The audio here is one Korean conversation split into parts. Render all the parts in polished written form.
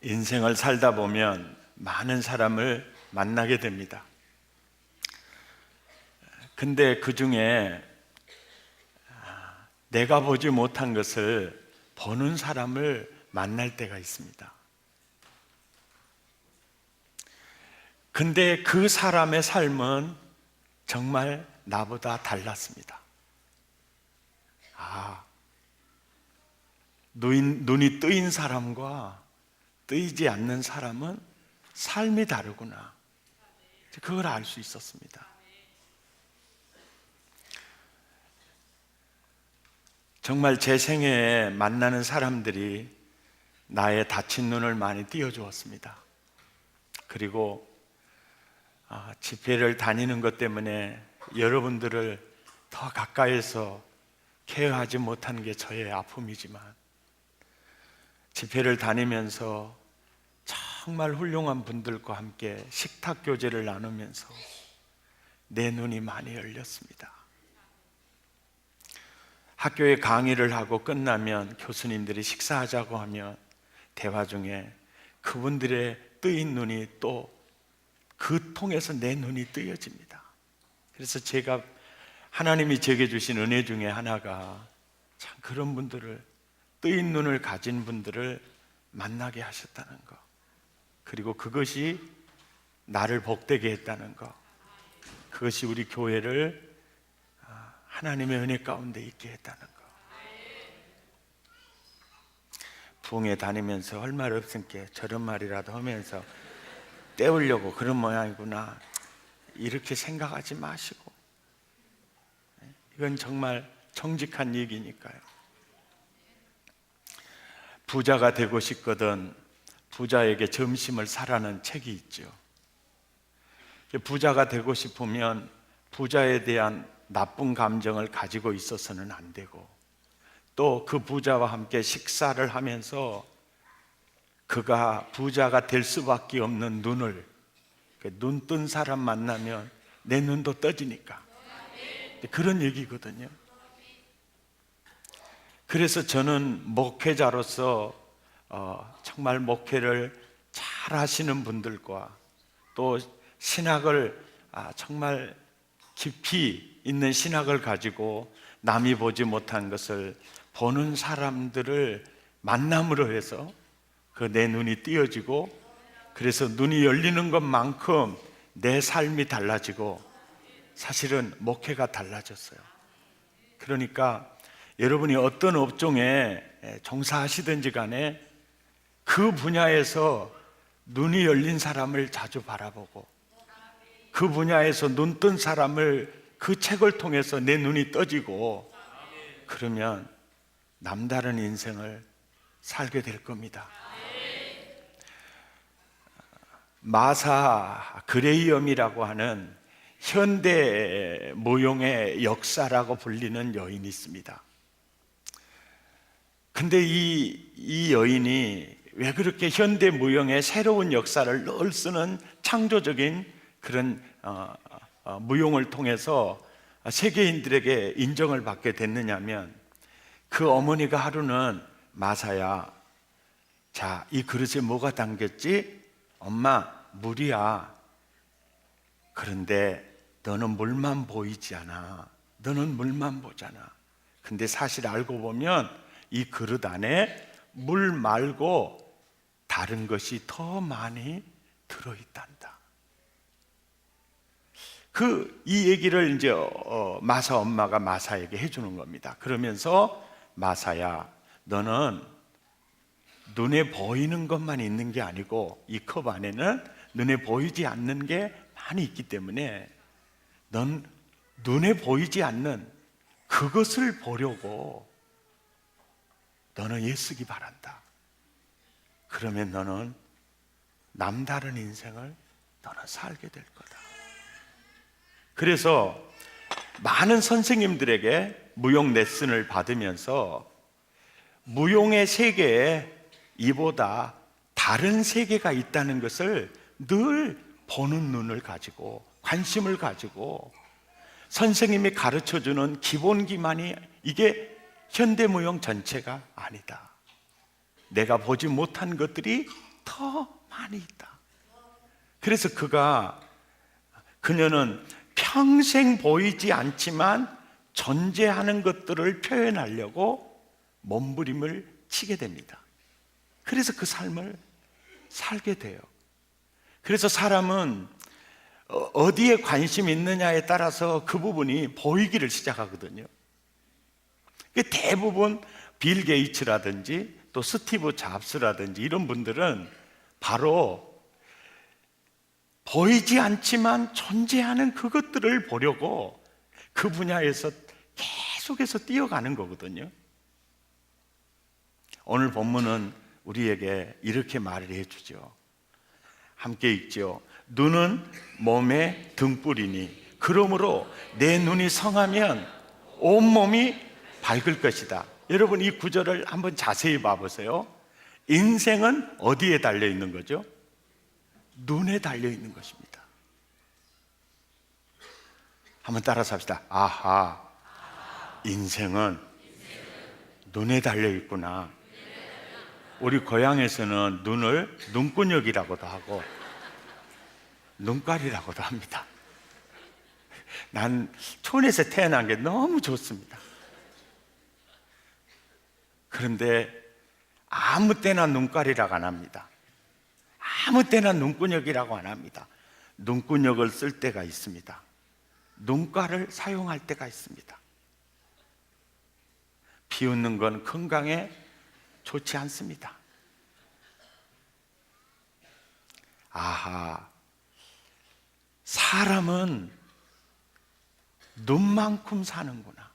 인생을 살다 보면 많은 사람을 만나게 됩니다. 근데 그 중에 내가 보지 못한 것을 보는 사람을 만날 때가 있습니다. 근데 그 사람의 삶은 정말 나보다 달랐습니다. 눈이 뜨인 사람과 뜨이지 않는 사람은 삶이 다르구나. 그걸 알 수 있었습니다. 정말 제 생애에 만나는 사람들이 나의 다친 눈을 많이 띄워주었습니다. 그리고 집회를 다니는 것 때문에 여러분들을 더 가까이서 케어하지 못하는 게 저의 아픔이지만, 집회를 다니면서 정말 훌륭한 분들과 함께 식탁 교제를 나누면서 내 눈이 많이 열렸습니다. 학교에 강의를 하고 끝나면 교수님들이 식사하자고 하면 대화 중에 그분들의 뜨인 눈이 또 그 통해서 내 눈이 뜨여집니다. 그래서 제가 하나님이 제게 주신 은혜 중에 하나가 참 그런 분들을, 뜨인 눈을 가진 분들을 만나게 하셨다는 것, 그리고 그것이 나를 복되게 했다는 것, 그것이 우리 교회를 하나님의 은혜 가운데 있게 했다는 것. 부흥회 다니면서 할 말 없으니까 저런 말이라도 하면서 때우려고 그런 모양이구나, 이렇게 생각하지 마시고, 이건 정말 정직한 얘기니까요. 부자가 되고 싶거든 부자에게 점심을 사라는 책이 있죠. 부자가 되고 싶으면 부자에 대한 나쁜 감정을 가지고 있어서는 안 되고, 또 그 부자와 함께 식사를 하면서 그가 부자가 될 수밖에 없는 눈을, 눈 뜬 사람 만나면 내 눈도 떠지니까, 그런 얘기거든요. 그래서 저는 목회자로서 정말 목회를 잘 하시는 분들과 또 신학을 정말 깊이 있는 신학을 가지고 남이 보지 못한 것을 보는 사람들을 만남으로 해서 그 내 눈이 띄어지고, 그래서 눈이 열리는 것만큼 내 삶이 달라지고, 사실은 목회가 달라졌어요. 그러니까 여러분이 어떤 업종에 종사하시든지 간에 그 분야에서 눈이 열린 사람을 자주 바라보고, 그 분야에서 눈 뜬 사람을 그 책을 통해서 내 눈이 떠지고, 그러면 남다른 인생을 살게 될 겁니다. 마사 그레이엄이라고 하는 현대 무용의 역사라고 불리는 여인이 있습니다. 근데 이 여인이 왜 그렇게 현대 무용의 새로운 역사를 늘 쓰는 창조적인 그런 무용을 통해서 세계인들에게 인정을 받게 됐느냐면, 그 어머니가 하루는 마사야, 자, 이 그릇에 뭐가 담겼지? 엄마, 물이야. 그런데 너는 물만 보이지 않아. 너는 물만 보잖아. 근데 사실 알고 보면 이 그릇 안에 물 말고 다른 것이 더 많이 들어있단다. 이 얘기를 이제 마사 엄마가 마사에게 해주는 겁니다. 그러면서 마사야, 너는 눈에 보이는 것만 있는 게 아니고 이 컵 안에는 눈에 보이지 않는 게 많이 있기 때문에 넌 눈에 보이지 않는 그것을 보려고 너는 애쓰기 바란다. 그러면 너는 남다른 인생을 너는 살게 될 거다. 그래서 많은 선생님들에게 무용 레슨을 받으면서 무용의 세계에 이보다 다른 세계가 있다는 것을 늘 보는 눈을 가지고 관심을 가지고, 선생님이 가르쳐주는 기본기만이 이게 현대무용 전체가 아니다. 내가 보지 못한 것들이 더 많이 있다. 그래서 그녀는 평생 보이지 않지만 존재하는 것들을 표현하려고 몸부림을 치게 됩니다. 그래서 그 삶을 살게 돼요. 그래서 사람은 어디에 관심이 있느냐에 따라서 그 부분이 보이기를 시작하거든요. 대부분 빌 게이츠라든지 또 스티브 잡스라든지 이런 분들은 바로 보이지 않지만 존재하는 그것들을 보려고 그 분야에서 계속해서 뛰어가는 거거든요. 오늘 본문은 우리에게 이렇게 말을 해주죠. 함께 읽죠. 눈은 몸의 등불이니 그러므로 내 눈이 성하면 온몸이 밝을 것이다. 여러분, 이 구절을 한번 자세히 봐보세요. 인생은 어디에 달려 있는 거죠? 눈에 달려 있는 것입니다. 한번 따라서 합시다. 아하, 인생은 눈에 달려 있구나. 우리 고향에서는 눈을 눈구녕이라고도 하고 눈깔이라고도 합니다. 난 촌에서 태어난 게 너무 좋습니다. 그런데 아무 때나 눈깔이라고 안 합니다. 아무 때나 눈구녕이라고 안 합니다. 눈구녕을 쓸 때가 있습니다. 눈깔을 사용할 때가 있습니다. 비웃는 건 건강에 좋지 않습니다. 아하, 사람은 눈만큼 사는구나.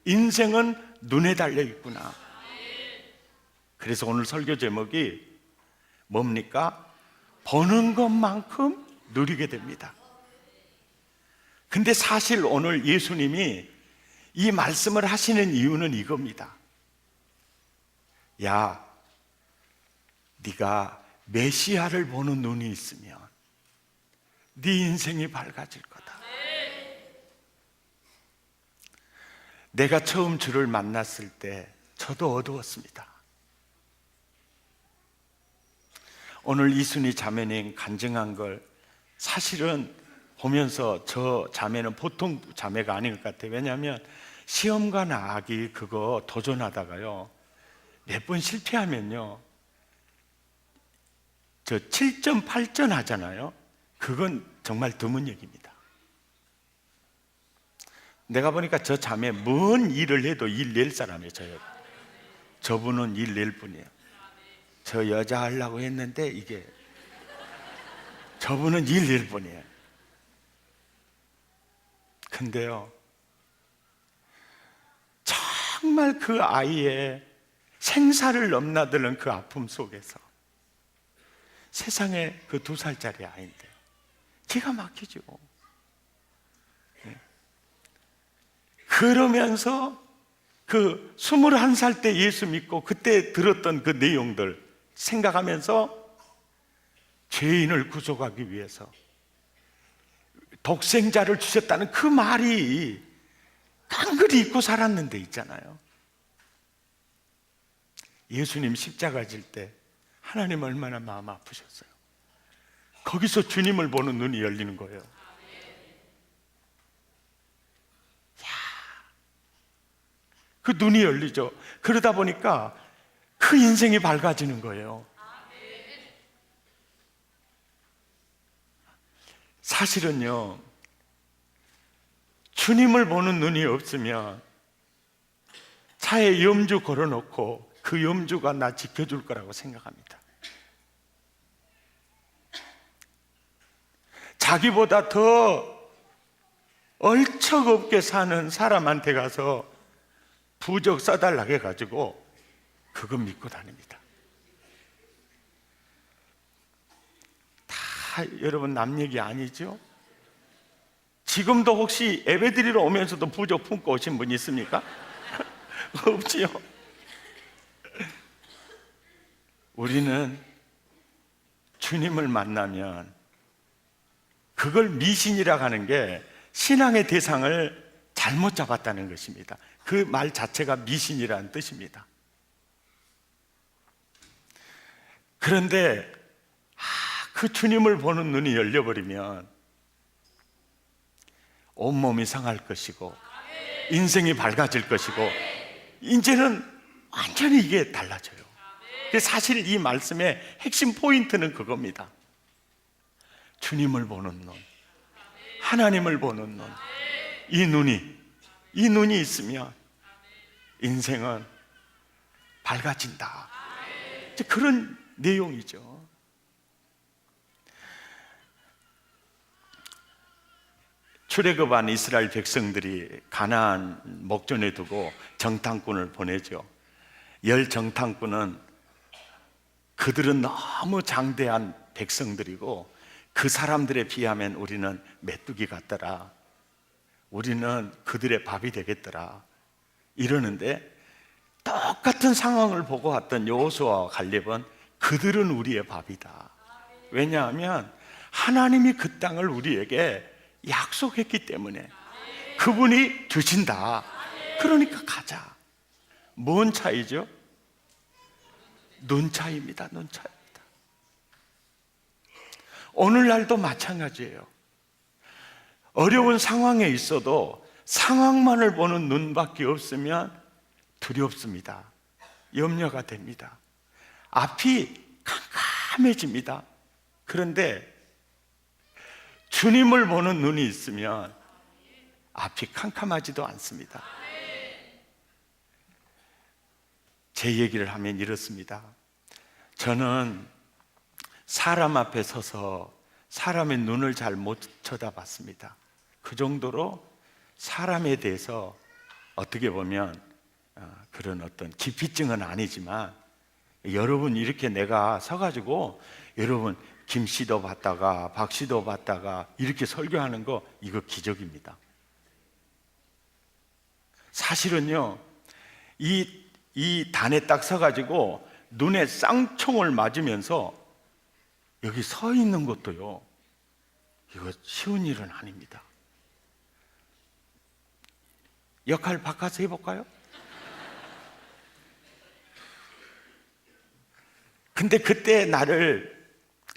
인생은 눈에 달려 있구나. 그래서 오늘 설교 제목이 뭡니까? 보는 것만큼 누리게 됩니다. 근데 사실 오늘 예수님이 이 말씀을 하시는 이유는 이겁니다. 야, 네가 메시아를 보는 눈이 있으면 네 인생이 밝아질 거다. 내가 처음 주를 만났을 때 저도 어두웠습니다. 오늘 이순희 자매님 간증한 걸 사실은 보면서 저 자매는 보통 자매가 아닌 것 같아요. 왜냐하면 시험과 나아기 그거 도전하다가요, 몇 번 실패하면요, 저 7.8전 하잖아요. 그건 정말 드문 얘기입니다. 내가 보니까 저 자매 뭔 일을 해도 일 낼 사람이에요. 저분은 일 낼 분이에요. 저 여자 하려고 했는데 이게 저분은 일 낼 분이에요. 근데요, 정말 그 아이의 생사를 넘나드는 그 아픔 속에서 세상에 그 2살짜리 아이인데 기가 막히죠. 그러면서 그 21살 때 예수 믿고 그때 들었던 그 내용들 생각하면서 죄인을 구속하기 위해서 독생자를 주셨다는 그 말이 깡그리 잊고 살았는데 있잖아요. 예수님 십자가 질 때 하나님 얼마나 마음 아프셨어요. 거기서 주님을 보는 눈이 열리는 거예요. 그 눈이 열리죠. 그러다 보니까 그 인생이 밝아지는 거예요. 사실은요, 주님을 보는 눈이 없으면 차에 염주 걸어놓고 그 염주가 나 지켜줄 거라고 생각합니다. 자기보다 더 얼척없게 사는 사람한테 가서 부적 써달라고 해가지고 그거 믿고 다닙니다. 다 여러분 남 얘기 아니죠? 지금도 혹시 예배드리러 오면서도 부적 품고 오신 분 있습니까? 없지요? 우리는 주님을 만나면 그걸 미신이라고 하는 게 신앙의 대상을 잘못 잡았다는 것입니다. 그 말 자체가 미신이라는 뜻입니다. 그런데 그 주님을 보는 눈이 열려버리면 온몸이 상할 것이고 인생이 밝아질 것이고 이제는 완전히 이게 달라져요. 사실 이 말씀의 핵심 포인트는 그겁니다. 주님을 보는 눈, 하나님을 보는 눈, 이 눈이 있으면 인생은 밝아진다. 그런 내용이죠. 출애굽한 이스라엘 백성들이 가나안 목전에 두고 정탐꾼을 보내죠. 열 정탐꾼은 그들은 너무 장대한 백성들이고 그 사람들에 비하면 우리는 메뚜기 같더라, 우리는 그들의 밥이 되겠더라 이러는데, 똑같은 상황을 보고 왔던 여호수아와 갈렙은 그들은 우리의 밥이다. 왜냐하면 하나님이 그 땅을 우리에게 약속했기 때문에 그분이 주신다. 그러니까 가자. 뭔 차이죠? 눈 차이입니다. 눈 차이입니다. 오늘날도 마찬가지예요. 어려운 상황에 있어도 상황만을 보는 눈밖에 없으면 두렵습니다. 염려가 됩니다. 앞이 캄캄해집니다. 그런데 주님을 보는 눈이 있으면 앞이 캄캄하지도 않습니다. 제 얘기를 하면 이렇습니다. 저는 사람 앞에 서서 사람의 눈을 잘 못 쳐다봤습니다. 그 정도로 사람에 대해서 어떻게 보면 그런 어떤 기피증은 아니지만, 여러분 이렇게 내가 서가지고 여러분 김 씨도 봤다가 박 씨도 봤다가 이렇게 설교하는 거, 이거 기적입니다. 사실은요, 이 단에 딱 서가지고 눈에 쌍총을 맞으면서 여기 서 있는 것도요, 이거 쉬운 일은 아닙니다. 역할 바꿔서 해볼까요? 근데 그때 나를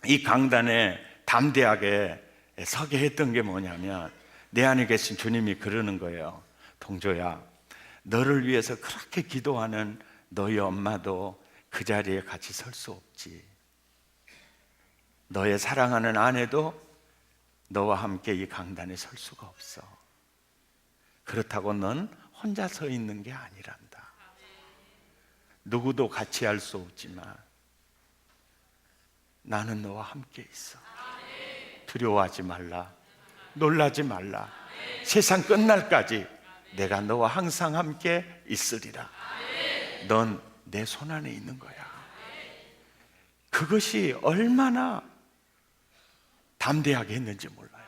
이 강단에 담대하게 서게 했던 게 뭐냐면, 내 안에 계신 주님이 그러는 거예요. 동조야, 너를 위해서 그렇게 기도하는 너희 엄마도 그 자리에 같이 설 수 없지. 너의 사랑하는 아내도 너와 함께 이 강단에 설 수가 없어. 그렇다고 넌 혼자 서 있는 게 아니란다. 누구도 같이 할 수 없지만 나는 너와 함께 있어. 두려워하지 말라. 놀라지 말라. 세상 끝날까지 내가 너와 항상 함께 있으리라. 넌 내 손 안에 있는 거야. 그것이 얼마나 담대하게 했는지 몰라요.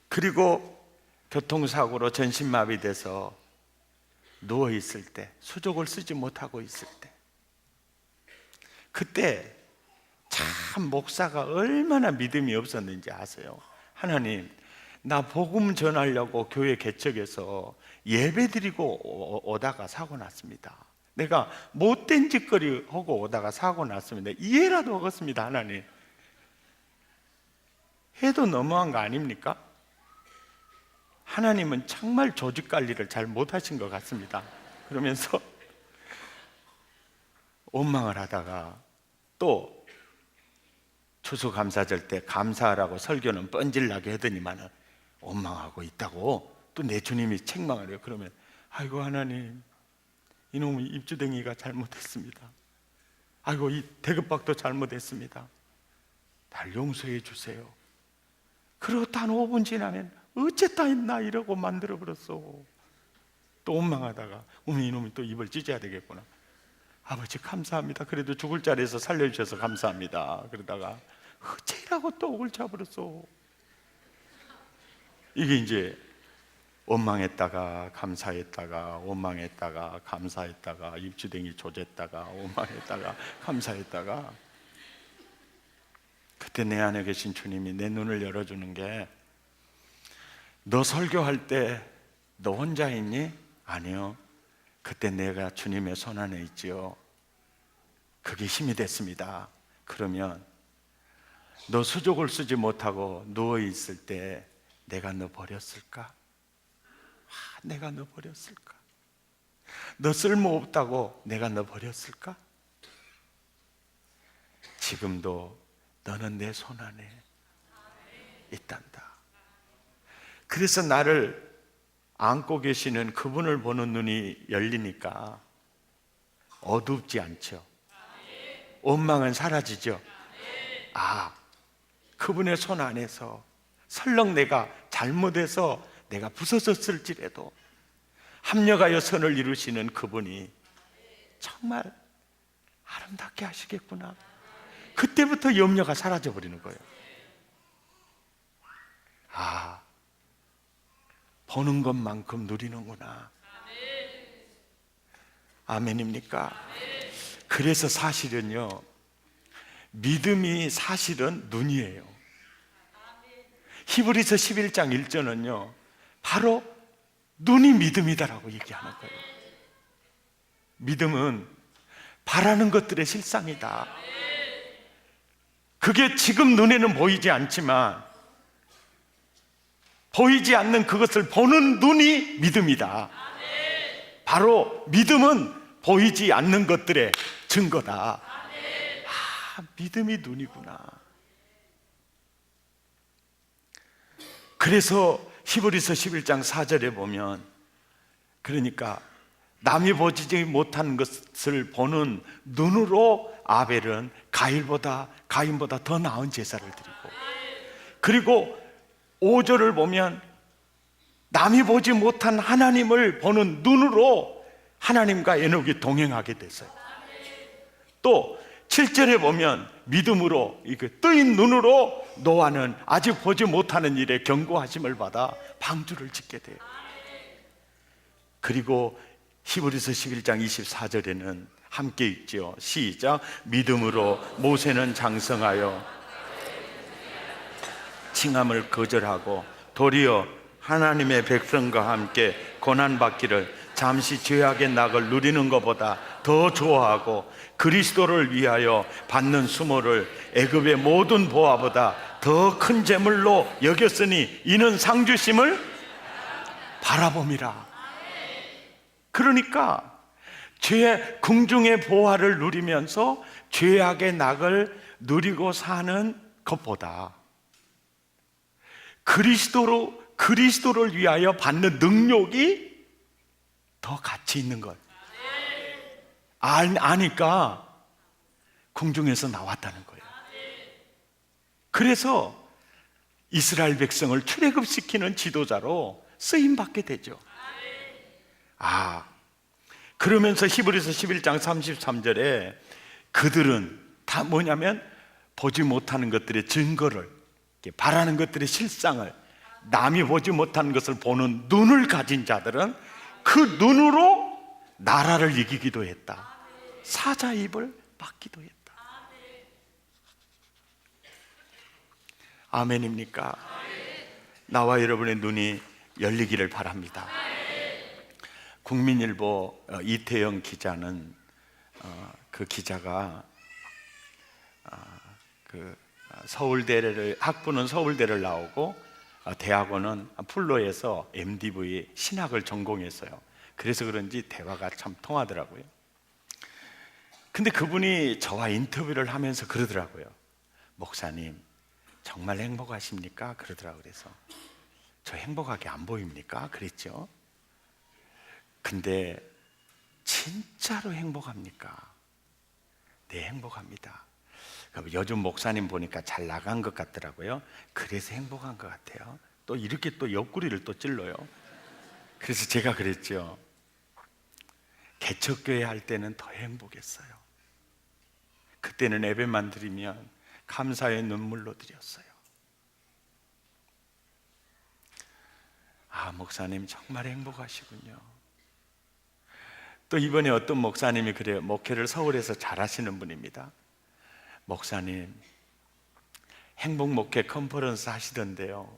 그리고 교통사고로 전신마비돼서 누워있을 때, 수족을 쓰지 못하고 있을 때, 그때 참 목사가 얼마나 믿음이 없었는지 아세요? 하나님, 나 복음 전하려고 교회 개척해서 예배 드리고 오다가 사고 났습니다. 내가 못된 짓거리 하고 오다가 사고 났습니다. 이해라도 하겠습니다. 하나님, 해도 너무한 거 아닙니까? 하나님은 정말 조직 관리를 잘 못하신 것 같습니다. 그러면서 원망을 하다가 또 추수감사절 때 감사하라고 설교는 뻔질나게 하더니만은 원망하고 있다고 또 내 주님이 책망을 해요. 그러면 아이고 하나님, 이놈의 입주댕이가 잘못했습니다. 아이고 이 대급박도 잘못했습니다. 날 용서해 주세요. 그러고 단 5분 지나면 어쨌다 했나 이러고 만들어버렸어. 또 원망하다가 이놈이 또 입을 찢어야 되겠구나. 아버지 감사합니다. 그래도 죽을 자리에서 살려주셔서 감사합니다. 그러다가 어째라고 또 옥을 차버렸어. 이게 이제 원망했다가 감사했다가 원망했다가 감사했다가 입주댕이 조졌다가 원망했다가 감사했다가, 그때 내 안에 계신 주님이 내 눈을 열어주는 게, 너 설교할 때 너 혼자 있니? 아니요, 그때 내가 주님의 손 안에 있지요. 그게 힘이 됐습니다. 그러면 너 수족을 쓰지 못하고 누워있을 때 내가 너 버렸을까? 내가 너 버렸을까? 너 쓸모없다고 내가 너 버렸을까? 지금도 너는 내 손 안에 있단다. 그래서 나를 안고 계시는 그분을 보는 눈이 열리니까 어둡지 않죠. 원망은 사라지죠. 그분의 손 안에서 설령 내가 잘못해서 내가 부서졌을지라도 합력하여 선을 이루시는 그분이 정말 아름답게 하시겠구나. 그때부터 염려가 사라져 버리는 거예요. 보는 것만큼 누리는구나. 아멘입니까? 그래서 사실은요, 믿음이 사실은 눈이에요. 히브리서 11장 1절은요 바로 눈이 믿음이다라고 얘기하는 거예요. 믿음은 바라는 것들의 실상이다. 그게 지금 눈에는 보이지 않지만 보이지 않는 그것을 보는 눈이 믿음이다. 바로 믿음은 보이지 않는 것들의 증거다. 믿음이 눈이구나. 그래서 히브리서 11장 4절에 보면, 그러니까 남이 보지 못한 것을 보는 눈으로 아벨은 가인보다 더 나은 제사를 드리고, 그리고 5절을 보면 남이 보지 못한 하나님을 보는 눈으로 하나님과 에녹이 동행하게 됐어요. 또 7절에 보면 믿음으로, 뜨인 눈으로 노아는 아직 보지 못하는 일에 경고하심을 받아 방주를 짓게 돼요. 그리고 히브리서 11장 24절에는 함께 읽죠. 시작. 믿음으로 모세는 장성하여 칭함을 거절하고 도리어 하나님의 백성과 함께 고난받기를 잠시 죄악의 낙을 누리는 것보다 더 좋아하고 그리스도를 위하여 받는 수모를 애굽의 모든 보화보다 더 큰 재물로 여겼으니 이는 상주심을 바라봄이라. 그러니까 궁중의 보화를 누리면서 죄악의 낙을 누리고 사는 것보다 그리스도를 위하여 받는 능력이 더 가치 있는 것 아니까 궁중에서 나왔다는 거예요. 그래서 이스라엘 백성을 출애굽시키는 지도자로 쓰임받게 되죠. 그러면서 히브리서 11장 33절에 그들은 다 뭐냐면 보지 못하는 것들의 증거를, 바라는 것들의 실상을, 남이 보지 못하는 것을 보는 눈을 가진 자들은 그 눈으로 나라를 이기기도 했다. 사자의 입을 막기도 했다. 아멘입니까? 나와 여러분의 눈이 열리기를 바랍니다. 국민일보 이태영 기자는 그 기자가 학부는 서울대를 나오고 대학원은 풀로에서 MDV 신학을 전공했어요. 그래서 그런지 대화가 참 통하더라고요. 근데 그분이 저와 인터뷰를 하면서 그러더라고요. 목사님 정말 행복하십니까? 그러더라고요. 그래서 저 행복하게 안 보입니까? 그랬죠. 근데 진짜로 행복합니까? 네, 행복합니다. 요즘 목사님 보니까 잘 나간 것 같더라고요. 그래서 행복한 것 같아요. 또 이렇게 또 옆구리를 또 찔러요. 그래서 제가 그랬죠. 개척교회 할 때는 더 행복했어요. 그때는 예배만 드리면 감사의 눈물로 드렸어요. 목사님 정말 행복하시군요. 또 이번에 어떤 목사님이 그래요. 목회를 서울에서 잘하시는 분입니다. 목사님 행복 목회 컨퍼런스 하시던데요,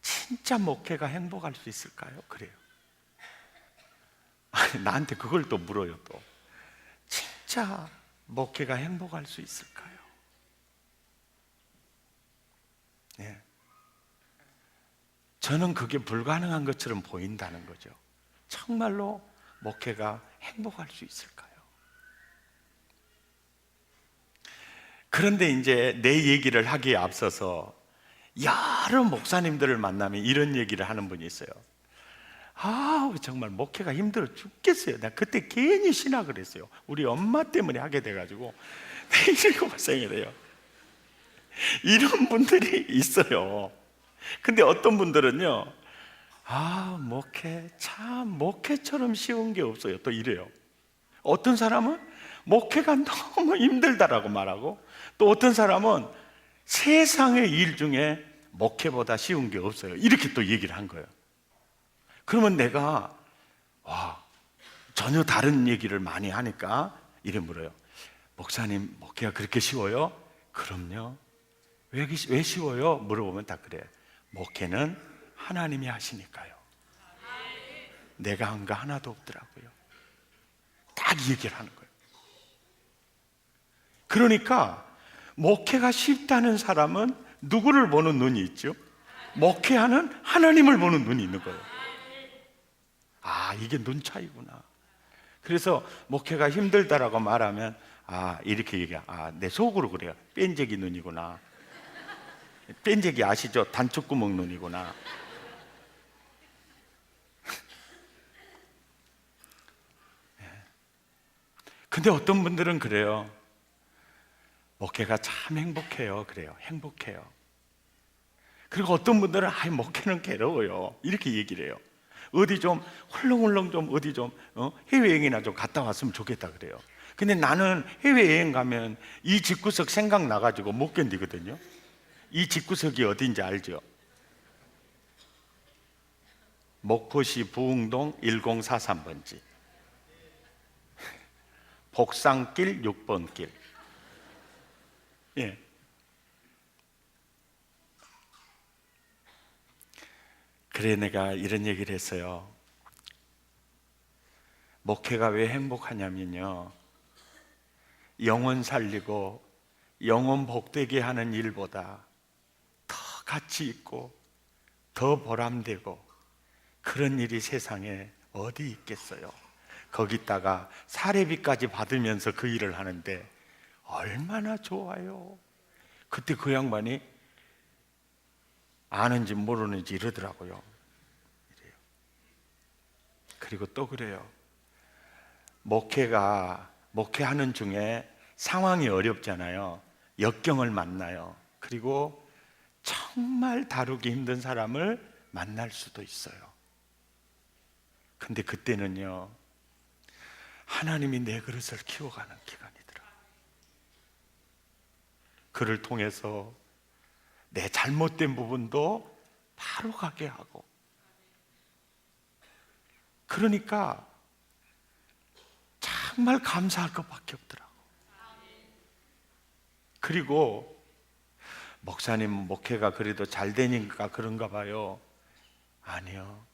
진짜 목회가 행복할 수 있을까요? 그래요. 나한테 그걸 또 물어요. 또 진짜 목회가 행복할 수 있을까요? 네. 저는 그게 불가능한 것처럼 보인다는 거죠. 정말로 목회가 행복할 수 있을까요? 그런데 이제 내 얘기를 하기에 앞서서 여러 목사님들을 만나면 이런 얘기를 하는 분이 있어요. 정말 목회가 힘들어 죽겠어요. 나 그때 괜히 신학을 했어요. 우리 엄마 때문에 하게 돼가지고 이렇게 고생이 돼요. 이런 분들이 있어요. 근데 어떤 분들은요, 목회처럼 쉬운 게 없어요. 또 이래요. 어떤 사람은 목회가 너무 힘들다라고 말하고, 또 어떤 사람은 세상의 일 중에 목회보다 쉬운 게 없어요. 이렇게 또 얘기를 한 거예요. 그러면 내가 전혀 다른 얘기를 많이 하니까 이래 물어요. 목사님, 목회가 그렇게 쉬워요? 그럼요. 왜 쉬워요? 물어보면 다 그래요. 목회는 하나님이 하시니까요. 내가 한 거 하나도 없더라고요. 딱 이 얘기를 하는 거예요. 그러니까 목회가 쉽다는 사람은 누구를 보는 눈이 있죠? 목회하는 하나님을 보는 눈이 있는 거예요. 이게 눈 차이구나. 그래서 목회가 힘들다라고 말하면 이렇게 얘기해. 내 속으로 그래요. 뺀재기 눈이구나. 뺀재기 아시죠? 단추구멍 눈이구나. 근데 어떤 분들은 그래요. 목회가 참 행복해요. 그래요. 행복해요. 그리고 어떤 분들은 목회는 괴로워요. 이렇게 얘기를 해요. 어디 좀 헐렁헐렁 좀 어디 좀 해외여행이나 좀 갔다 왔으면 좋겠다 그래요. 근데 나는 해외여행 가면 이 집구석 생각나가지고 못 견디거든요. 이 집구석이 어딘지 알죠? 목포시 부흥동 1043번지 복상길 6번 길. 예. 그래 내가 이런 얘기를 했어요. 목회가 왜 행복하냐면요, 영혼 살리고 영혼 복되게 하는 일보다 더 가치 있고 더 보람되고 그런 일이 세상에 어디 있겠어요. 거기다가 사례비까지 받으면서 그 일을 하는데 얼마나 좋아요. 그때 그 양반이 아는지 모르는지 이러더라고요. 이래요. 그리고 또 그래요. 목회하는 중에 상황이 어렵잖아요. 역경을 만나요. 그리고 정말 다루기 힘든 사람을 만날 수도 있어요. 근데 그때는요, 하나님이 내 그릇을 키워가는 기간이더라. 그를 통해서 내 잘못된 부분도 바로 가게 하고, 그러니까 정말 감사할 것밖에 없더라고. 그리고 목사님 목회가 그래도 잘 되니까 그런가 봐요. 아니요.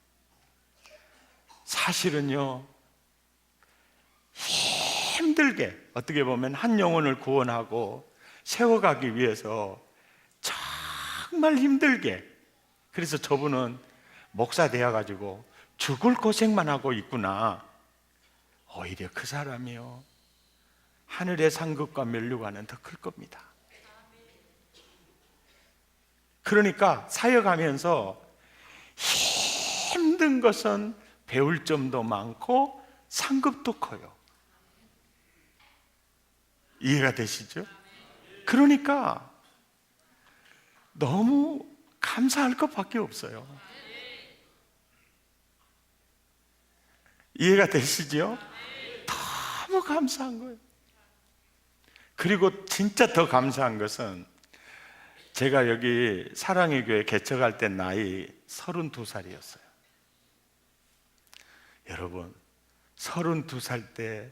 사실은요, 힘들게 어떻게 보면 한 영혼을 구원하고 세워가기 위해서 정말 힘들게, 그래서 저분은 목사 되어가지고 죽을 고생만 하고 있구나. 오히려 그 사람이요, 하늘의 상급과 면류관은 더 클 겁니다. 그러니까 사역하면서 힘든 것은 배울 점도 많고 상급도 커요. 이해가 되시죠? 그러니까 너무 감사할 것밖에 없어요. 이해가 되시죠? 너무 감사한 거예요. 그리고 진짜 더 감사한 것은, 제가 여기 사랑의 교회 개척할 때 나이 32살이었어요. 여러분, 32살 때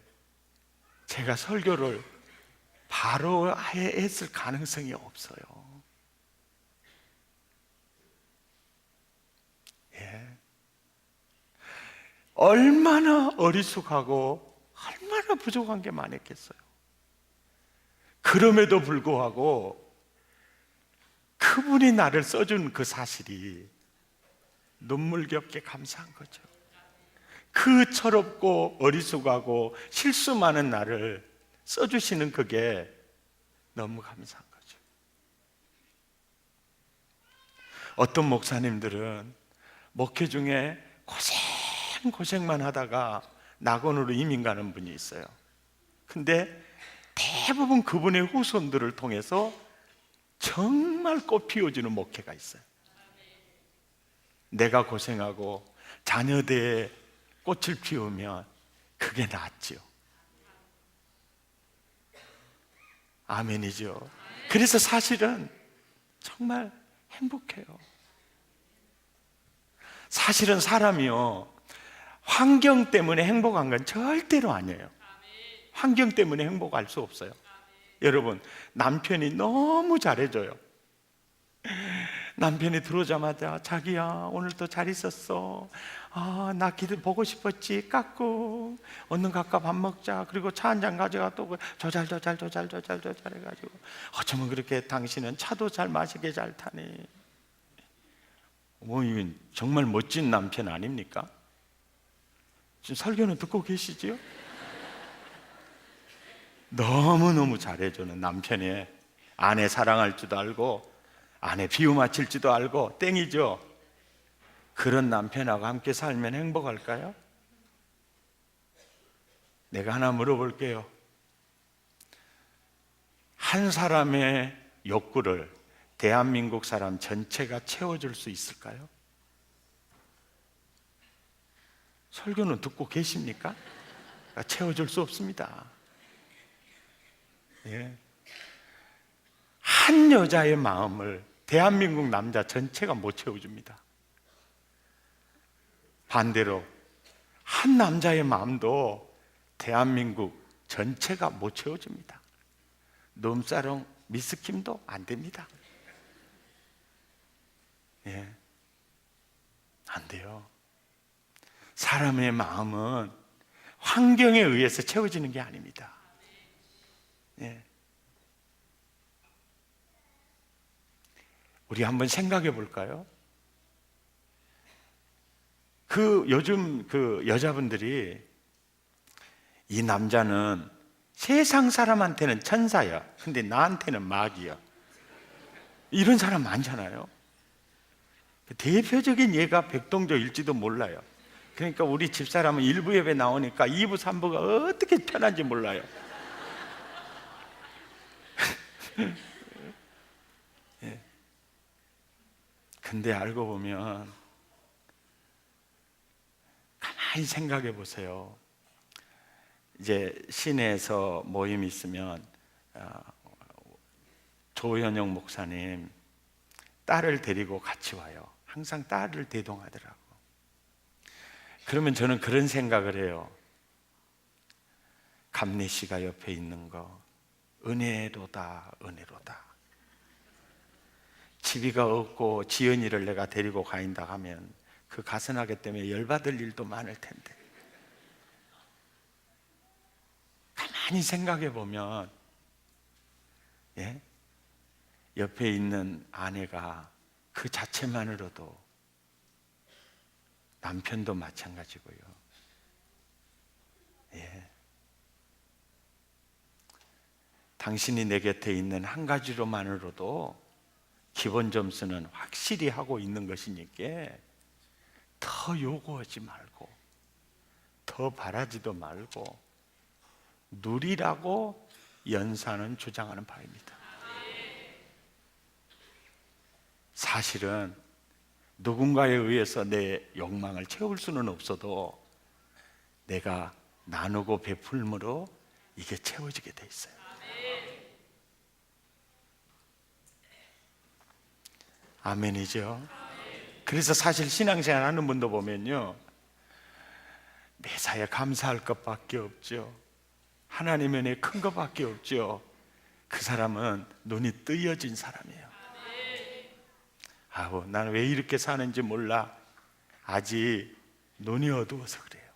제가 설교를 바로 했을 가능성이 없어요. 예. 얼마나 어리숙하고 얼마나 부족한 게 많았겠어요. 그럼에도 불구하고 그분이 나를 써준 그 사실이 눈물겹게 감사한 거죠. 그 철없고 어리숙하고 실수 많은 나를 써주시는 그게 너무 감사한 거죠. 어떤 목사님들은 목회 중에 고생만 하다가 낙원으로 이민 가는 분이 있어요. 근데 대부분 그분의 후손들을 통해서 정말 꽃 피워주는 목회가 있어요. 내가 고생하고 자녀대에 꽃을 피우면 그게 낫지요. 아멘이죠. 그래서 사실은 정말 행복해요. 사실은 사람이요, 환경 때문에 행복한 건 절대로 아니에요. 환경 때문에 행복할 수 없어요. 여러분, 남편이 너무 잘해줘요. 남편이 들어오자마자 자기야 오늘도 잘 있었어. 나 기도 보고 싶었지. 까꿍 얼른 가까 밥 먹자. 그리고 차 한 잔 가져가 또 조잘 해가지고 어쩌면 그렇게 당신은 차도 잘 마시게 잘 타니. 이건 정말 멋진 남편 아닙니까? 지금 설교는 듣고 계시지요? 너무너무 잘해주는 남편이 아내 사랑할 줄도 알고 아내 비유 맞힐 줄도 알고 땡이죠. 그런 남편하고 함께 살면 행복할까요? 내가 하나 물어볼게요. 한 사람의 욕구를 대한민국 사람 전체가 채워줄 수 있을까요? 설교는 듣고 계십니까? 채워줄 수 없습니다. 예. 한 여자의 마음을 대한민국 남자 전체가 못 채워줍니다. 반대로 한 남자의 마음도 대한민국 전체가 못 채워줍니다. 놈사롱 미스킴도 안 됩니다. 예, 안 돼요. 사람의 마음은 환경에 의해서 채워지는 게 아닙니다. 예. 우리 한번 생각해 볼까요? 요즘 여자분들이 이 남자는 세상 사람한테는 천사야. 근데 나한테는 마귀야. 이런 사람 많잖아요. 대표적인 예가 백동조일지도 몰라요. 그러니까 우리 집사람은 1부 예배 나오니까 2부, 3부가 어떻게 편한지 몰라요. 예. 근데 알고 보면 가만히 생각해 보세요. 이제 시내에서 모임이 있으면 조현영 목사님 딸을 데리고 같이 와요. 항상 딸을 대동하더라고. 그러면 저는 그런 생각을 해요. 감래 씨가 옆에 있는 거 은혜로다, 은혜로다. 지비가 없고 지연이를 내가 데리고 가인다 하면 그 가선하기 때문에 열받을 일도 많을 텐데, 가만히 생각해 보면 예? 옆에 있는 아내가 그 자체만으로도, 남편도 마찬가지고요. 예. 당신이 내 곁에 있는 한 가지로만으로도 기본 점수는 확실히 하고 있는 것이니까 더 요구하지 말고 더 바라지도 말고 누리라고 연사는 주장하는 바입니다. 사실은 누군가에 의해서 내 욕망을 채울 수는 없어도 내가 나누고 베풀므로 이게 채워지게 돼 있어요. 아멘이죠. 그래서 사실 신앙생활 하는 분도 보면요, 매사에 감사할 것밖에 없죠. 하나님의 은혜 큰 것밖에 없죠. 그 사람은 눈이 뜨여진 사람이에요. 아우, 나는 왜 이렇게 사는지 몰라. 아직 눈이 어두워서 그래요.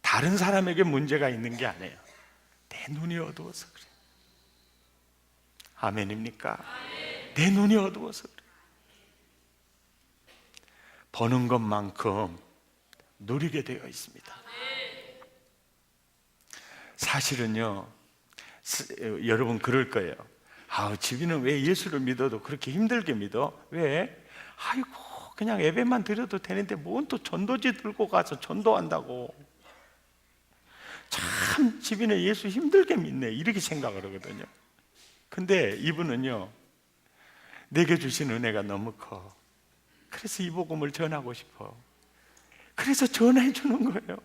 다른 사람에게 문제가 있는 게 아니에요. 내 눈이 어두워서 그래요. 아멘입니까? 내 눈이 어두워서 그래. 보는 것만큼 누리게 되어 있습니다. 사실은요, 여러분 그럴 거예요. 지비는 왜 예수를 믿어도 그렇게 힘들게 믿어? 왜? 아이고, 그냥 예배만 드려도 되는데 뭔 또 전도지 들고 가서 전도한다고. 참 지비는 예수 힘들게 믿네, 이렇게 생각을 하거든요. 근데 이분은요, 내게 주신 은혜가 너무 커. 그래서 이 복음을 전하고 싶어. 그래서 전해 주는 거예요.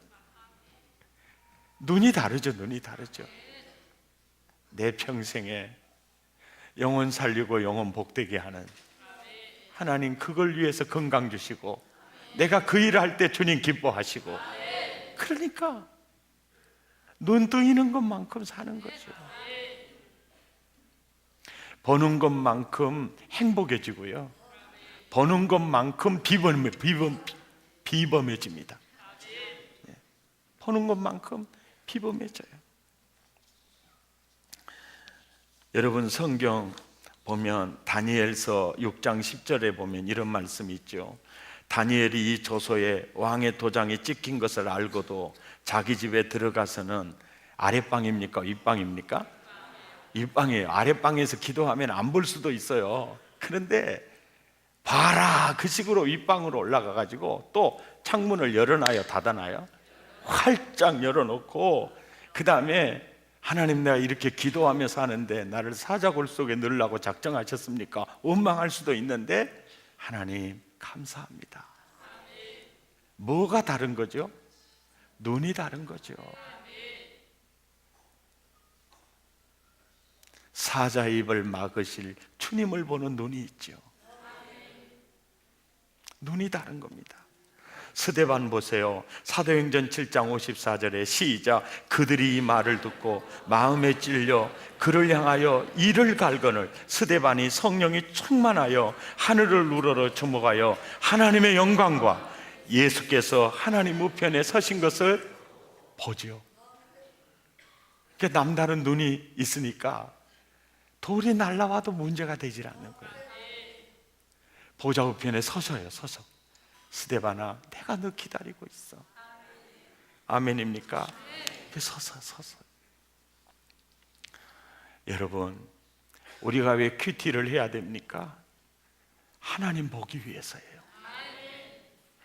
눈이 다르죠. 눈이 다르죠. 내 평생에 영혼 살리고 영혼 복되게 하는 하나님, 그걸 위해서 건강 주시고, 내가 그 일을 할 때 주님 기뻐하시고, 그러니까 눈 뜨이는 것만큼 사는 거죠. 보는 것만큼 행복해지고요, 보는 것만큼 비범해집니다. 보는 것만큼 비범해져요. 여러분, 성경 보면 다니엘서 6장 10절에 보면 이런 말씀이 있죠. 다니엘이 이 조서에 왕의 도장이 찍힌 것을 알고도 자기 집에 들어가서는 아랫방입니까? 윗방입니까? 윗방이에요. 아랫방에서 기도하면 안 볼 수도 있어요. 그런데 봐라, 그 식으로 윗방으로 올라가 가지고 또 창문을 열어놔요, 닫아놔요? 활짝 열어놓고, 그 다음에 하나님, 내가 이렇게 기도하면서 하는데 나를 사자굴 속에 넣으려고 작정하셨습니까? 원망할 수도 있는데, 하나님 감사합니다. 뭐가 다른 거죠? 눈이 다른 거죠. 사자의 입을 막으실 주님을 보는 눈이 있죠. 눈이 다른 겁니다. 스데반 보세요. 사도행전 7장 54절에 시작. 그들이 이 말을 듣고 마음에 찔려 그를 향하여 이를 갈거늘 스데반이 성령이 충만하여 하늘을 우러러 주목하여 하나님의 영광과 예수께서 하나님 우편에 서신 것을 보죠. 남다른 눈이 있으니까 돌이 날라와도 문제가 되질 않는 거예요. 보좌 우편에 서서요, 서서. 스데반아, 내가 너 기다리고 있어. 아멘입니까? 서서. 여러분, 우리가 왜 큐티를 해야 됩니까? 하나님 보기 위해서예요.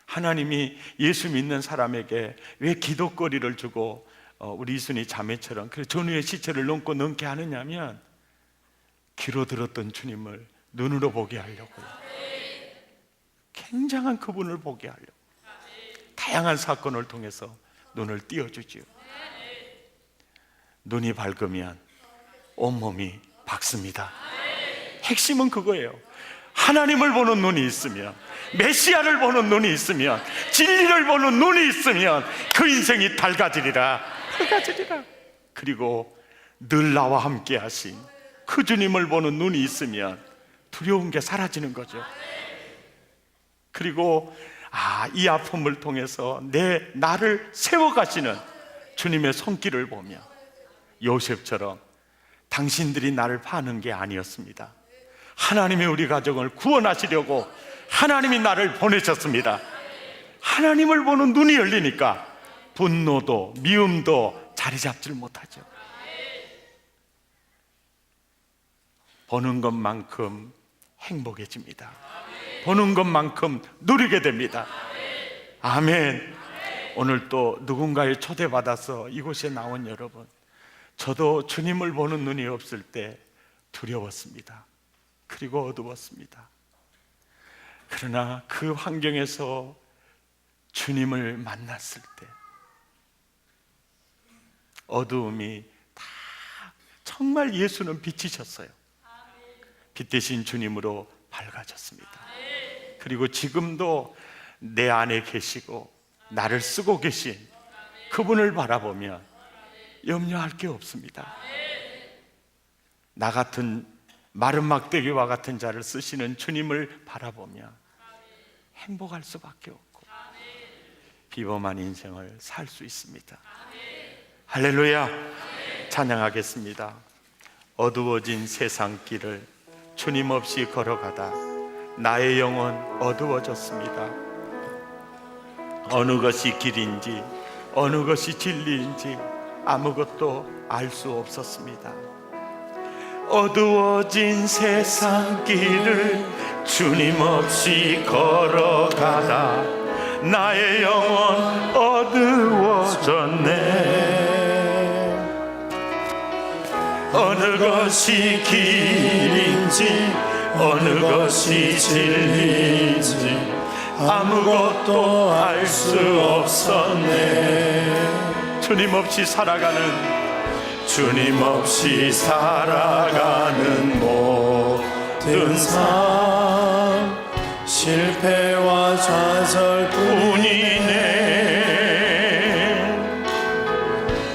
하나님이 예수 믿는 사람에게 왜 기도거리를 주고 우리 이순이 자매처럼 전우의 시체를 넘게 하느냐면, 귀로 들었던 주님을 눈으로 보게 하려고요. 굉장한 그분을 보게 하려고 다양한 사건을 통해서 눈을 띄워주지요. 눈이 밝으면 온몸이 밝습니다. 핵심은 그거예요. 하나님을 보는 눈이 있으면, 메시아를 보는 눈이 있으면, 진리를 보는 눈이 있으면 그 인생이 밝아지리라. 그리고 늘 나와 함께 하신 그 주님을 보는 눈이 있으면 두려운 게 사라지는 거죠. 그리고 이 아픔을 통해서 나를 세워가시는 주님의 손길을 보며, 요셉처럼 당신들이 나를 파는 게 아니었습니다. 하나님이 우리 가정을 구원하시려고 하나님이 나를 보내셨습니다. 하나님을 보는 눈이 열리니까 분노도 미움도 자리 잡질 못하죠. 보는 것만큼 행복해집니다. 보는 것만큼 누리게 됩니다. 아멘. 오늘 또 누군가의 초대받아서 이곳에 나온 여러분, 저도 주님을 보는 눈이 없을 때 두려웠습니다. 그리고 어두웠습니다. 그러나 그 환경에서 주님을 만났을 때 어두움이 다, 정말 예수는 빛이셨어요. 빛 대신 주님으로 밝아졌습니다. 그리고 지금도 내 안에 계시고 나를 쓰고 계신 그분을 바라보면 염려할 게 없습니다. 나 같은 마른 막대기와 같은 자를 쓰시는 주님을 바라보면 행복할 수밖에 없고 비범한 인생을 살 수 있습니다. 할렐루야. 찬양하겠습니다. 어두워진 세상 길을 주님 없이 걸어가다 나의 영혼 어두워졌습니다. 어느 것이 길인지 어느 것이 진리인지 아무것도 알 수 없었습니다. 어두워진 세상 길을 주님 없이 걸어가다 나의 영혼 어두워졌네. 어느 것이 길인지 어느 것이 진리인지 아무것도 알 수 없었네. 주님 없이 살아가는 모든 삶 실패와 좌절뿐이네.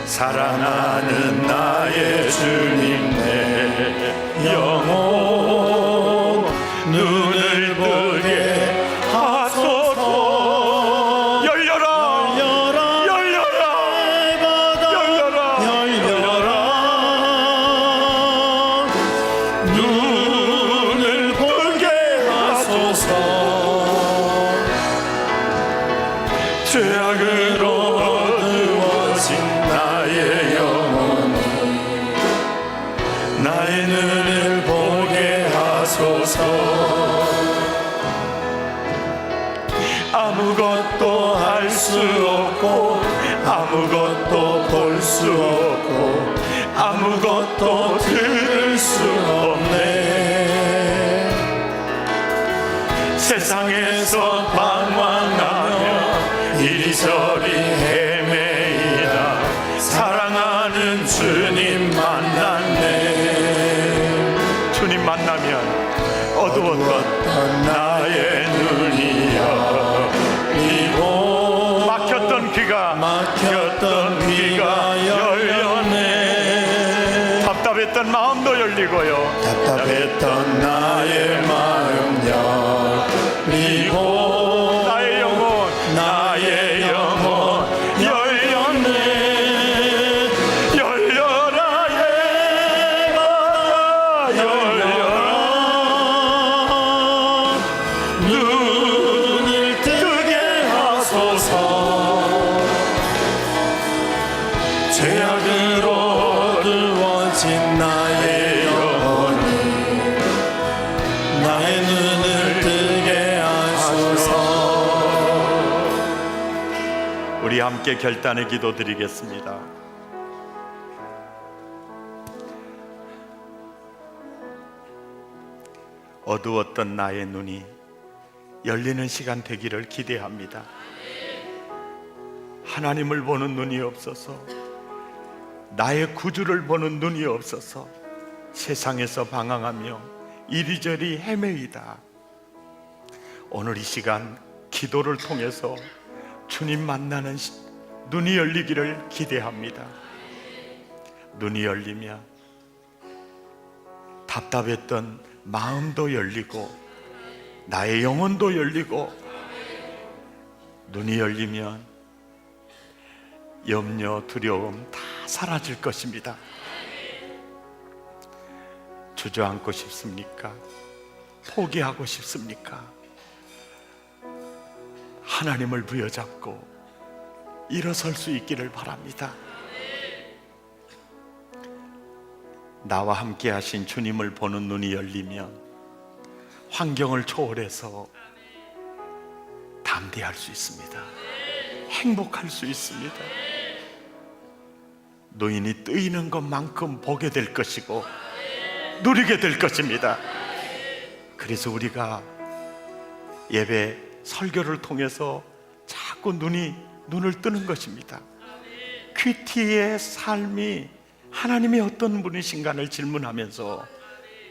사랑하는 나의 주님 내 영혼 눈을 보게 하소서. 열려라 열려라 열려라 열려라 눈을 보게 하소서. 죄악으로 어두워진 나의 영혼 나의 눈을 보게 하소서. 아무것도 할 수 없고 아무것도 볼 수 없고 아무것도 들을 수 없네. 세상에서 방황하며 이리저리 헤매이다 사랑하는 주님 만났네. 주님 만나면 어두웠던 나의 눈이 열리고 막혔던 귀가 열렸네. 답답했던 마음도 열리고요. 답답했던 나의 마음 열리고 나의 영혼 열렸네. 열려라 해마다 열려라 눈을 뜨게 하소서. 죄악으로 어두워진 나의 영혼이 나의 눈을 뜨게 하소서. 우리 함께 결단의 기도 드리겠습니다. 어두웠던 나의 눈이 열리는 시간 되기를 기대합니다. 하나님을 보는 눈이 없어서 나의 구주를 보는 눈이 없어서 세상에서 방황하며 이리저리 헤매이다. 오늘 이 시간 기도를 통해서 주님 만나는 눈이 열리기를 기대합니다. 눈이 열리면 답답했던 마음도 열리고 나의 영혼도 열리고 눈이 열리면 염려, 두려움 다 사라질 것입니다. 주저앉고 싶습니까? 포기하고 싶습니까? 하나님을 부여잡고 일어설 수 있기를 바랍니다. 나와 함께 하신 주님을 보는 눈이 열리면 환경을 초월해서 담대할 수 있습니다. 행복할 수 있습니다. 노인이 뜨이는 것만큼 보게 될 것이고 누리게 될 것입니다. 그래서 우리가 예배 설교를 통해서 자꾸 눈을 뜨는 것입니다. 큐티의 삶이 하나님이 어떤 분이신가를 질문하면서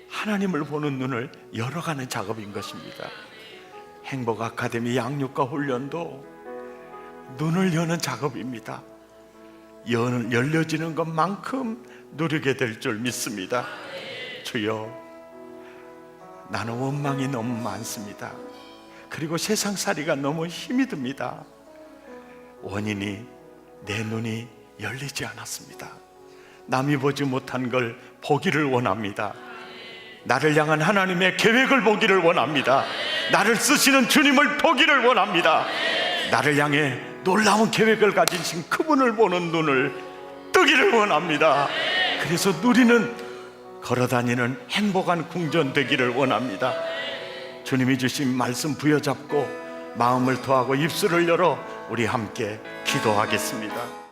하나님을 보는 눈을 열어가는 작업인 것입니다. 행복 아카데미 양육과 훈련도 눈을 여는 작업입니다. 열려지는 것만큼 누리게 될 줄 믿습니다. 주여, 나는 원망이 너무 많습니다. 그리고 세상살이가 너무 힘이 듭니다. 원인이 내 눈이 열리지 않았습니다. 남이 보지 못한 걸 보기를 원합니다. 나를 향한 하나님의 계획을 보기를 원합니다. 나를 쓰시는 주님을 보기를 원합니다. 나를 향해 놀라운 계획을 가지신 그분을 보는 눈을 뜨기를 원합니다. 그래서 누리는, 걸어다니는 행복한 궁전 되기를 원합니다. 주님이 주신 말씀 부여잡고 마음을 토하고 입술을 열어 우리 함께 기도하겠습니다.